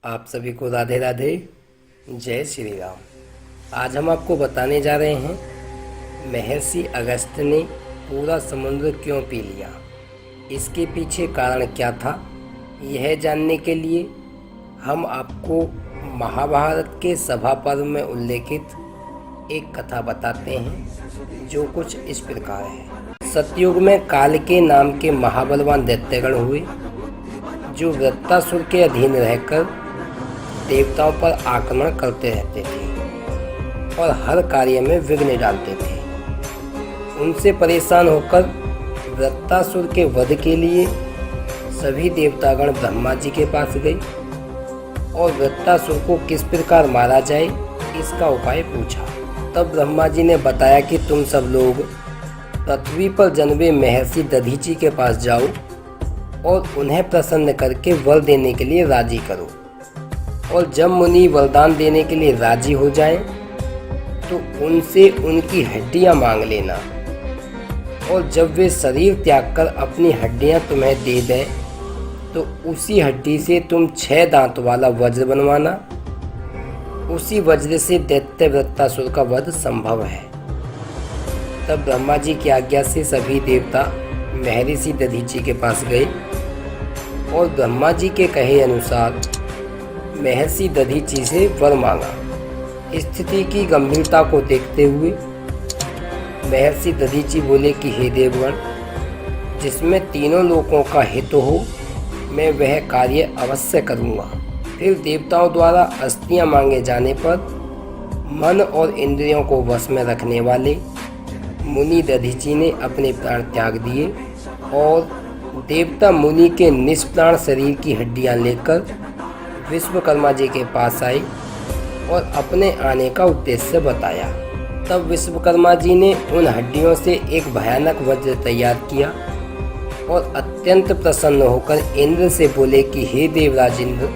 आप सभी को राधे राधे, जय श्री राम। आज हम आपको बताने जा रहे हैं महर्षि अगस्त्य ने पूरा समुद्र क्यों पी लिया, इसके पीछे कारण क्या था। यह जानने के लिए हम आपको महाभारत के सभा पर्व में उल्लेखित एक कथा बताते हैं, जो कुछ इस प्रकार है। सतयुग में काल के नाम के महाबलवान दैत्यगण हुए, जो वृत्तासुर के अधीन रहकर देवताओं पर आक्रमण करते रहते थे और हर कार्य में विघ्न डालते थे। उनसे परेशान होकर वृत्तासुर के वध के लिए सभी देवतागण ब्रह्मा जी के पास गए और वृत्तासुर को किस प्रकार मारा जाए इसका उपाय पूछा। तब ब्रह्मा जी ने बताया कि तुम सब लोग पृथ्वी पर जन्मे महर्षि दधीचि के पास जाओ और उन्हें प्रसन्न करके वर देने के लिए राजी करो, और जब मुनि वरदान देने के लिए राजी हो जाएं, तो उनसे उनकी हड्डियां मांग लेना, और जब वे शरीर त्याग कर अपनी हड्डियां तुम्हें दे दें, तो उसी हड्डी से तुम 6 दांत वाला वज्र बनवाना। उसी वज्र से दैत्य वृत्तासुर का वध संभव है। तब ब्रह्मा जी की आज्ञा से सभी देवता महर्षि दधीचि के पास गए और ब्रह्मा जी के कहे अनुसार महर्षि दधीचि से वर मांगा। स्थिति की गंभीरता को देखते हुए महर्षि दधीचि बोले कि हे देवगण, जिसमें तीनों लोकों का हित हो, मैं वह कार्य अवश्य करूँगा। फिर देवताओं द्वारा अस्थियां मांगे जाने पर मन और इंद्रियों को वश में रखने वाले मुनि दधीचि ने अपने प्राण त्याग दिए और देवता मुनि के निष्प्राण शरीर की हड्डियां लेकर विश्वकर्मा जी के पास आए और अपने आने का उद्देश्य बताया। तब विश्वकर्मा जी ने उन हड्डियों से एक भयानक वज्र तैयार किया और अत्यंत प्रसन्न होकर इंद्र से बोले कि हे देवराज इंद्र,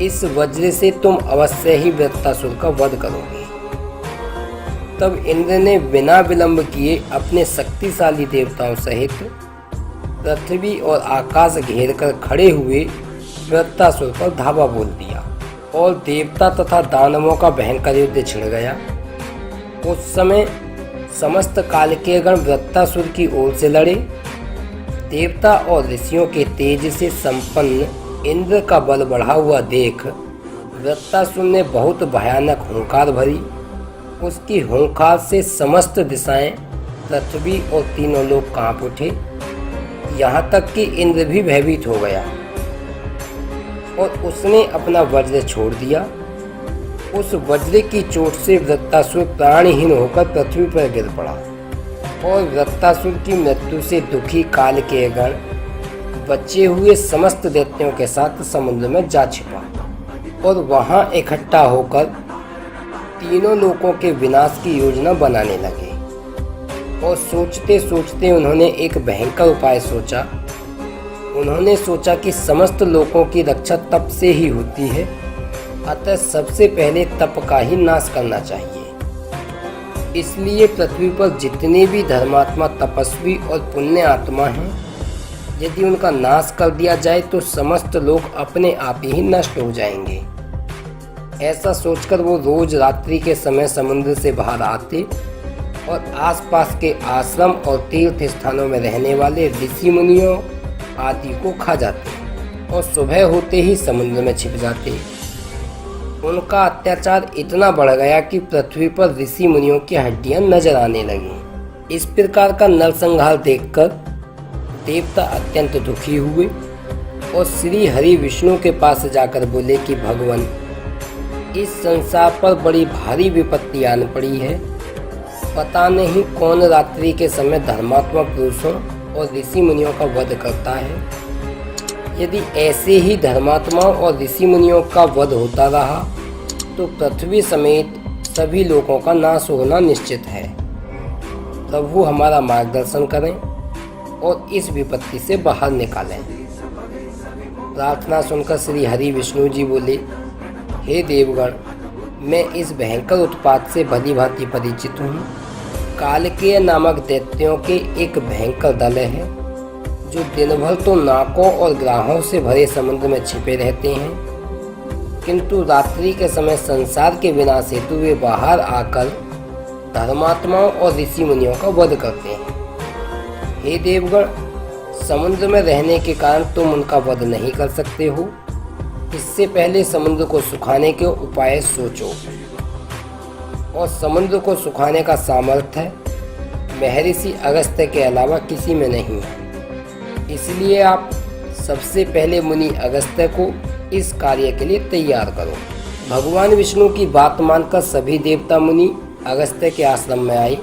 इस वज्र से तुम अवश्य ही वृत्तासुर का वध करोगे। तब इंद्र ने बिना विलंब किए अपने शक्तिशाली देवताओं सहित पृथ्वी और आकाश घेर कर खड़े हुए वृत्तासुर पर धावा बोल दिया और देवता तथा दानवों का भयंकर युद्ध छिड़ गया। उस समय समस्त काल के गण वृत्तासुर की ओर से लड़े। देवता और ऋषियों के तेज से संपन्न इंद्र का बल बढ़ा हुआ देख वृत्तासुर ने बहुत भयानक हुंकार भरी। उसकी हुंकार से समस्त दिशाएं, पृथ्वी और तीनों लोग कांप उठे। यहाँ तक कि इंद्र भी भयभीत हो गया और उसने अपना वज्र छोड़ दिया। उस वज्र की चोट से वृत्तासुर प्राणहीन होकर पृथ्वी पर गिर पड़ा और वृत्तासुर की मृत्यु से दुखी काल के गण बचे हुए समस्त दैत्यों के साथ समुद्र में जा छिपा और वहां इकट्ठा होकर तीनों लोकों के विनाश की योजना बनाने लगे। और सोचते सोचते उन्होंने एक भयंकर उपाय सोचा। उन्होंने सोचा कि समस्त लोकों की रक्षा तप से ही होती है, अतः सबसे पहले तप का ही नाश करना चाहिए। इसलिए पृथ्वी पर जितने भी धर्मात्मा, तपस्वी और पुण्य आत्मा हैं, यदि उनका नाश कर दिया जाए तो समस्त लोग अपने आप ही नष्ट हो जाएंगे। ऐसा सोचकर वो रोज रात्रि के समय समुद्र से बाहर आते और आसपास के आश्रम और तीर्थ स्थानों में रहने वाले ऋषि मुनियों आदि को खा जाते और सुबह होते ही समुद्र में छिप जाते। उनका अत्याचार इतना बढ़ गया कि पृथ्वी पर ऋषि मुनियों की हड्डियां नजर आने लगीं। इस प्रकार का नरसंहार देखकर देवता अत्यंत दुखी हुए और श्री हरि विष्णु के पास जाकर बोले कि भगवान, इस संसार पर बड़ी भारी विपत्ति आन पड़ी है। पता नहीं कौन रात्रि के समय धर्मात्मा पुरुषों और ऋषि मुनियों का वध करता है। यदि ऐसे ही धर्मात्माओं और ऋषि मुनियों का वध होता रहा तो पृथ्वी समेत सभी लोगों का नाश होना निश्चित है। प्रभु हमारा मार्गदर्शन करें और इस विपत्ति से बाहर निकालें। प्रार्थना सुनकर श्री हरि विष्णु जी बोले, हे देवगण, मैं इस भयंकर उत्पात से भली भांति परिचित हूँ। कालकेय नामक दैत्यों के एक भयंकर दल है, जो दिन भर तो नाकों और ग्राहों से भरे समुद्र में छिपे रहते हैं किंतु रात्रि के समय संसार के विनाश हेतु वे बाहर आकर धर्मात्माओं और ऋषि मुनियों का वध करते हैं। हे देवगण, समुद्र में रहने के कारण तुम उनका वध नहीं कर सकते हो। इससे पहले समुद्र को सुखाने के उपाय सोचो। और समुद्र को सुखाने का सामर्थ्य महर्षि अगस्त्य के अलावा किसी में नहीं है। इसलिए आप सबसे पहले मुनि अगस्त्य को इस कार्य के लिए तैयार करो। भगवान विष्णु की बात मानकर सभी देवता मुनि अगस्त्य के आश्रम में आए।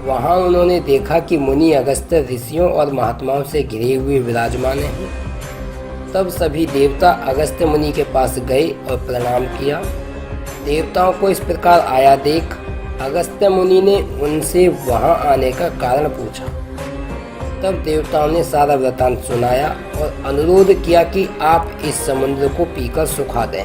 वहां उन्होंने देखा कि मुनि अगस्त्य ऋषियों और महात्माओं से घिरे हुए विराजमान हैं। तब सभी देवता अगस्त्य मुनि के पास गए और प्रणाम किया। देवताओं को इस प्रकार आया देख अगस्त्य मुनि ने उनसे वहां आने का कारण पूछा। तब देवताओं ने सारा वृतांत सुनाया और अनुरोध किया कि आप इस समुद्र को पीकर सुखा दें,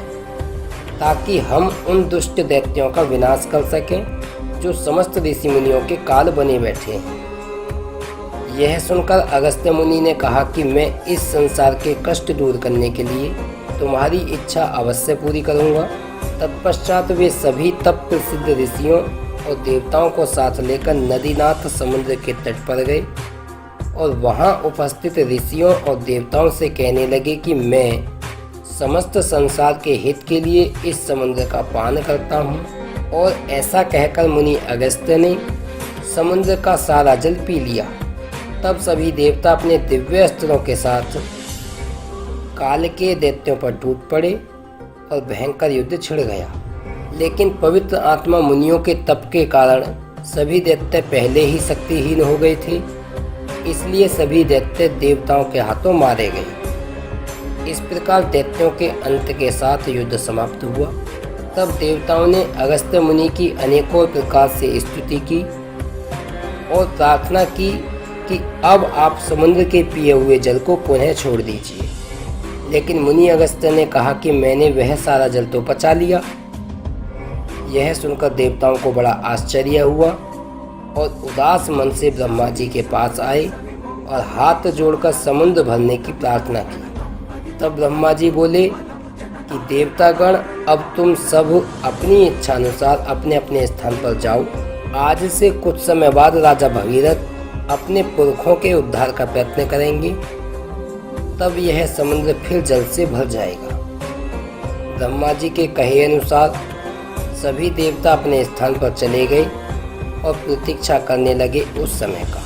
ताकि हम उन दुष्ट दैत्यों का विनाश कर सकें जो समस्त ऋषि मुनियों के काल बने बैठे हैं। यह सुनकर अगस्त्य मुनि ने कहा कि मैं इस संसार के कष्ट दूर करने के लिए तुम्हारी इच्छा अवश्य पूरी करूंगा। तत्पश्चात वे सभी तप प्रसिद्ध ऋषियों और देवताओं को साथ लेकर नदीनाथ समुद्र के तट पर गए और वहां उपस्थित ऋषियों और देवताओं से कहने लगे कि मैं समस्त संसार के हित के लिए इस समुद्र का पान करता हूँ। और ऐसा कहकर मुनि अगस्त्य ने समुद्र का सारा जल पी लिया। तब सभी देवता अपने दिव्य अस्त्रों के साथ काल के दैत्यों पर टूट पड़े और भयंकर युद्ध छिड़ गया। लेकिन पवित्र आत्मा मुनियों के तप के कारण सभी दैत्य पहले ही शक्तिहीन हो गए थे। इसलिए सभी दैत्य देवताओं के हाथों मारे गए। इस प्रकार दैत्यों के अंत के साथ युद्ध समाप्त हुआ। तब देवताओं ने अगस्त्य मुनि की अनेकों प्रकार से स्तुति की और प्रार्थना की कि अब आप समुद्र के पिए हुए जल को पुनः छोड़ दीजिए। लेकिन मुनि अगस्त्य ने कहा कि मैंने वह सारा जल तो पचा लिया। यह सुनकर देवताओं को बड़ा आश्चर्य हुआ और उदास मन से ब्रह्मा जी के पास आए और हाथ जोड़कर समुद्र भरने की प्रार्थना की। तब ब्रह्मा जी बोले कि देवतागण, अब तुम सब अपनी इच्छा अनुसार अपने अपने स्थान पर जाओ। आज से कुछ समय बाद राजा भगीरथ अपने पुरखों के उद्धार का प्रयत्न करेंगे। तब यह समुद्र फिर जल से भर जाएगा। ब्रह्मा जी के कहे अनुसार सभी देवता अपने स्थान पर चले गए और प्रतीक्षा करने लगे उस समय का।